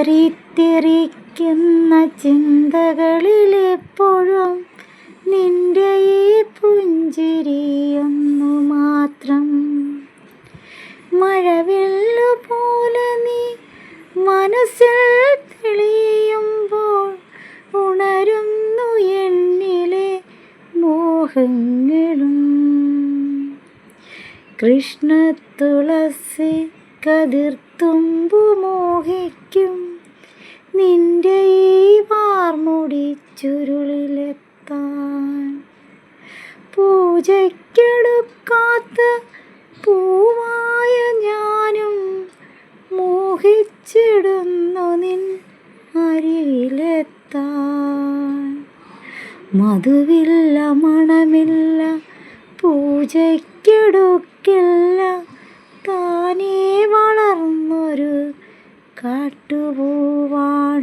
ചിതറിത്തെറിക്കുന്ന ചിന്തകളിലെപ്പോഴും നിന്റെ ഈ പുഞ്ചിരിയൊന്നു മാത്രം. മഴവില്ലു പോലെ നീ മനസ്സിൽ തെളിയുമ്പോൾ ഉണരുന്നു എന്നിലെ മോഹങ്ങളും. കൃഷ്ണ തുളസി കതിർത്തുമ്പു മോഹിക്കും നിന്റെ ഈ വാർമുടി ചുരുളിലെത്താൻ. പൂജയ്ക്കെടുക്കാത്ത പൂവായ ഞാനും മോഹിച്ചിടുന്നു നിൻ അരികിലെത്താൻ. മധുവില്ല മണമില്ല പൂജയ്ക്കെടുക്കില്ല താനേ വളർന്നൊരു കാട്ടുപൂവാണ്